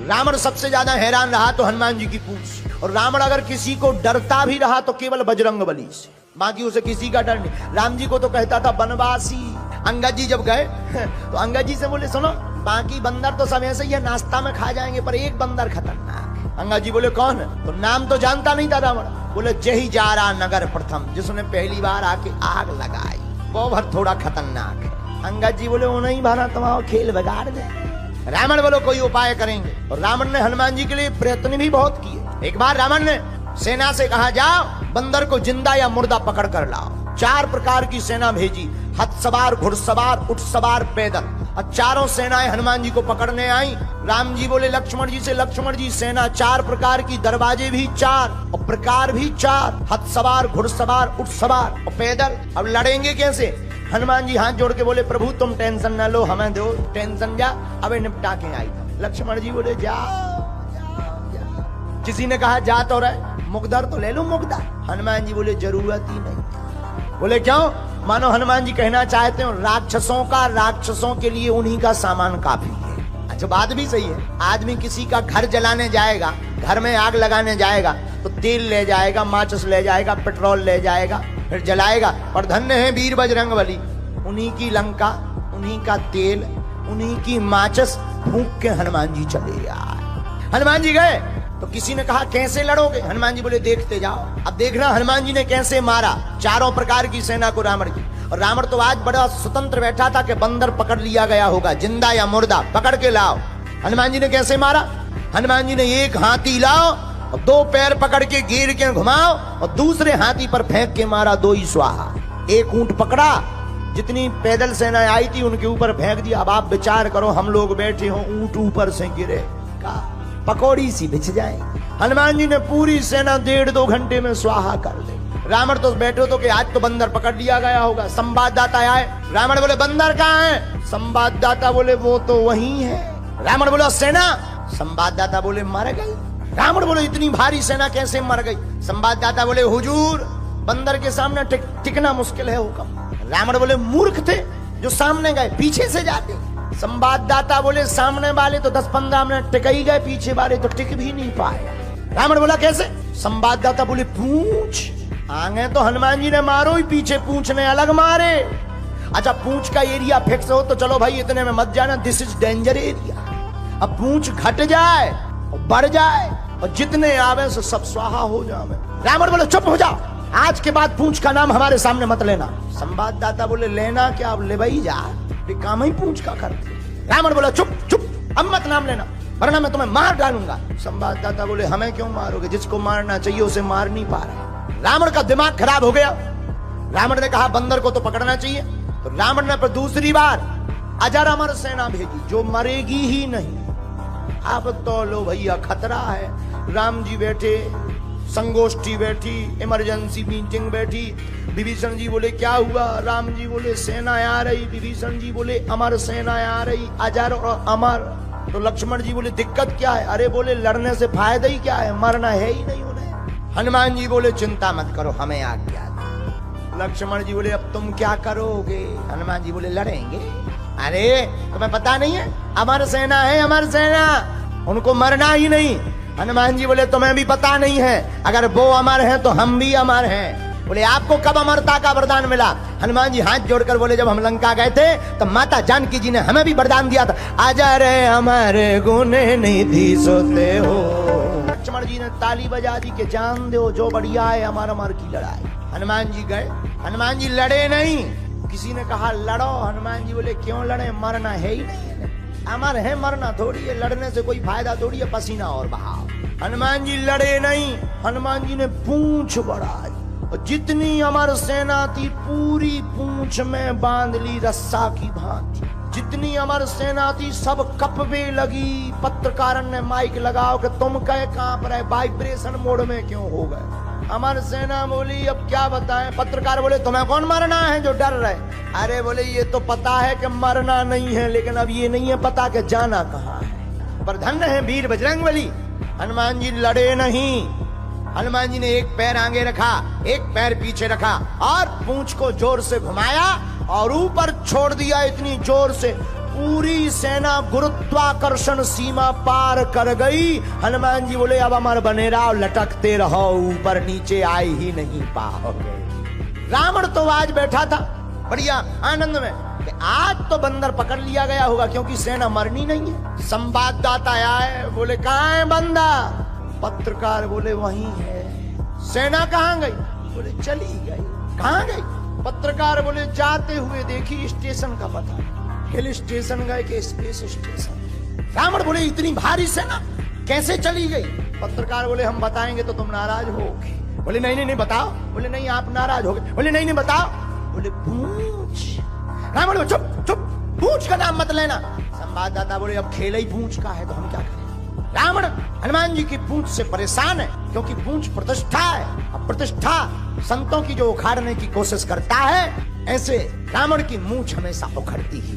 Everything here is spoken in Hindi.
रावण सबसे ज्यादा हैरान रहा तो हनुमान जी की पूछ, और रावण अगर किसी को डरता भी रहा तो केवल बजरंग बली से, बाकी उसे किसी का डर नहीं। राम जी को तो कहता था बनवासी। अंगद जी जब गए तो अंगद जी से बोले सुनो, बाकी बंदर तो सब ऐसे ही है, नाश्ता में खा जाएंगे, पर एक बंदर खतरनाक। अंगद जी बोले कौन है? तो नाम तो जानता नहीं था रावण। बोले जही जा रहा नगर प्रथम, जिसने पहली बार आके आग लगाई, वो भर थोड़ा खतरनाक है। अंगद जी बोले वो नहीं भाना, तुम्हारा खेल बिगाड़ दे। रावण बोलो कोई उपाय करेंगे, और रावण ने हनुमान जी के लिए प्रयत्न भी बहुत किए। एक बार रावण ने सेना से कहा जाओ बंदर को जिंदा या मुर्दा पकड़ कर लाओ। 4 प्रकार की सेना भेजी, हथ सवार, घुड़सवार, ऊंट सवार, पैदल, और चारों सेनाएं हनुमान जी को पकड़ने आई। राम जी बोले लक्ष्मण जी से, लक्ष्मण जी सेना 4 प्रकार की, दरवाजे भी 4 और प्रकार भी 4, हथ सवार, घुड़सवार, ऊंट सवार और पैदल। अब लड़ेंगे कैसे? हनुमान जी हाथ जोड़ के बोले प्रभु तुम टेंशन न लो, हमें दो टेंशन, जा अबे निपटा के आई। लक्ष्मण जी बोले जाओ। किसी ने कहा जा तो रहे, मुकदर तो ले लो मुकदर। हनुमान जी बोले जरूरत ही नहीं। बोले क्यों? मानो हनुमान जी कहना चाहते हो राक्षसों के लिए उन्हीं का सामान काफी है। अच्छा बात भी सही है। आदमी किसी का घर जलाने जाएगा, घर में आग लगाने जाएगा तो तेल ले जाएगा, माचिस ले जाएगा, पेट्रोल ले जाएगा, फिर जलाएगा। और धन्य है वीर बजरंग बली, उन्हीं की लंका, उन्हीं का तेल, उन्हीं की माचिस फूंक के हनुमान जी चले आए। हनुमान जी गए तो किसी ने कहा कैसे लड़ोगे? हनुमान जी बोले देखते जाओ। अब देखना हनुमान जी ने कैसे मारा 4 प्रकार की सेना को रावण की। और रावण तो आज बड़ा स्वतंत्र बैठा था कि बंदर पकड़ लिया गया होगा, जिंदा या मुर्दा पकड़ के लाओ। हनुमान जी ने कैसे मारा? हनुमान जी ने एक हाथी लाओ और 2 पैर पकड़ के घेर के घुमाओ और दूसरे हाथी पर फेंक के मारा, 2 ही स्वाहा। एक ऊंट पकड़ा, जितनी पैदल सेना आई थी उनके ऊपर फेंक दिया। अब आप विचार करो, हम लोग बैठे हो, ऊंट ऊपर से गिरे, का पकौड़ी सी बिछ जाए। हनुमान जी ने पूरी सेना 1.5-2 घंटे में स्वाहा कर दी। रावण तो बैठे तो कि आज तो बंदर पकड़ लिया गया होगा। संवाददाता आए, रावण बोले बंदर कहाँ है? संवाददाता बोले वो तो वहीं है। रावण बोला सेना? संवाददाता बोले मर गई। रावण बोले इतनी भारी सेना कैसे मर गई? संवाददाता बोले हुजूर बंदर के सामने टिकना मुश्किल है हुक्म। रावण बोले मूर्ख थे जो सामने गए, पीछे से जाते। संवाददाता बोले सामने वाले तो 10-15 मिनट टिक ही गए, पीछे वाले तो टिक भी नहीं पाए। रावण बोला कैसे? संवाददाता बोले पूंछ आगे तो हनुमान जी ने मारो ही, पीछे पूंछ ने अलग मारे। अच्छा पूंछ का एरिया फिक्स हो तो चलो भाई इतने में मत जाना, दिस इज डेंजर एरिया। अब पूंछ घट जाए और बढ़ जाए और जितने आवे से सब स्वाहा हो जाए। रावण बोले चुप हो जाओ, आज के बाद पूंछ का नाम हमारे सामने मत लेना। संवाददाता बोले लेना क्या, अब ले भाई जा, काम ही पूंछ का करते। रावण बोला चुप चुप, अब मत नाम लेना वरना मैं तुम्हें मार डालूंगा। संवाददाता बोले हमें क्यों मारोगे, जिसको मारना चाहिए उसे मार नहीं पा रहे। रावण का दिमाग खराब हो गया। रावण ने कहा बंदर को तो पकड़ना चाहिए, तो रावण ने पर दूसरी बार अजर अमर सेना भेजी जो मरेगी ही नहीं। अब तो लो भैया खतरा है। राम जी बैठे, संगोष्ठी बैठी, इमरजेंसी मीटिंग बैठी। विभीषण जी बोले क्या हुआ? राम जी बोले सेना आ रही। विभीषण जी बोले अमर सेना आ रही, अजर और अमर। तो लक्ष्मण जी बोले दिक्कत क्या है? अरे बोले लड़ने से फायदा ही क्या है, मरना है ही नहीं उन्हें। हनुमान जी बोले चिंता मत करो, हमें आज्ञा दो। लक्ष्मण जी बोले अब तुम क्या करोगे? हनुमान जी बोले लड़ेंगे। अरे तुम्हें पता नहीं है, अमर सेना है, अमर सेना, उनको मरना ही नहीं। हनुमान जी बोले तुम्हें भी पता नहीं है, अगर वो अमर है तो हम भी अमर हैं। बोले आपको कब अमरता का वरदान मिला? हनुमान जी हाथ जोड़कर बोले जब हम लंका गए थे तो माता जानकी जी ने हमें भी वरदान दिया था, अजर हमारे गुण निधि सोते हो। लक्ष्मण जी ने ताली बजा दी कि जान दो जो बढ़िया है अमर अमर की लड़ाई। हनुमान जी गए, हनुमान जी लड़े नहीं। किसी ने कहा लड़ो, हनुमान जी बोले क्यों लड़े, मरना है ही नहीं, अमर है, मरना थोड़ी है, लड़ने से कोई फायदा थोड़ी है, पसीना और बहाओ। हनुमान जी लड़े नहीं। हनुमान जी ने पूंछ बढ़ाई और जितनी अमर सेना थी पूरी पूंछ में बांध ली रस्सा की भांति। जितनी अमर सेना थी सब कपवे लगी। पत्रकार ने माइक लगाओ कि तुम कहे कांप रहे, वाइब्रेशन मोड में क्यों हो गए? अमर सेना बोली अब क्या बताएं। पत्रकार बोले तुम्हें कौन मरना है जो डर रहे? अरे बोले ये तो पता है कि मरना नहीं है, लेकिन अब ये नहीं है पता कि जाना कहाँ है। पर धन्य है वीर बजरंग बली, हनुमान जी लड़े नहीं। हनुमान जी ने एक पैर आगे रखा, एक पैर पीछे रखा और पूंछ को जोर से घुमाया और ऊपर छोड़ दिया इतनी जोर से पूरी सेना गुरुत्वाकर्षण सीमा पार कर गई। हनुमान जी बोले अब अमर बनेरा लटकते रहो, ऊपर नीचे आए ही नहीं पाओगे। रावण तो आज बैठा था बढ़िया आनंद में कि आज तो बंदर पकड़ लिया गया होगा, क्योंकि सेना मरनी नहीं है। संवाददाता आए, बोले कहाँ है बंदर? पत्रकार बोले वहीं है। सेना कहाँ गई? बोले चली गई। कहाँ गई? पत्रकार बोले जाते हुए देखी स्टेशन का पता, हिल स्टेशन गए कि स्पेस स्टेशन। रावण बोले इतनी भारी सेना कैसे चली गई? पत्रकार बोले हम बताएंगे तो तुम नाराज होगे। बोले नहीं नहीं नहीं बताओ। बोले नहीं आप नाराज होगे। बोले नहीं नहीं बताओ। बोले पूछ। रावण बोले चुप चुप, पूछ का नाम मत लेना। संवाददाता बोले अब खेल ही पूछ का है तो हम क्या करें? रावण हनुमान जी की पूंछ से परेशान है, क्योंकि पूंछ प्रतिष्ठा है। अब प्रतिष्ठा संतों की जो उखाड़ने की कोशिश करता है, ऐसे रावण की मूंछ हमेशा उखड़ती ही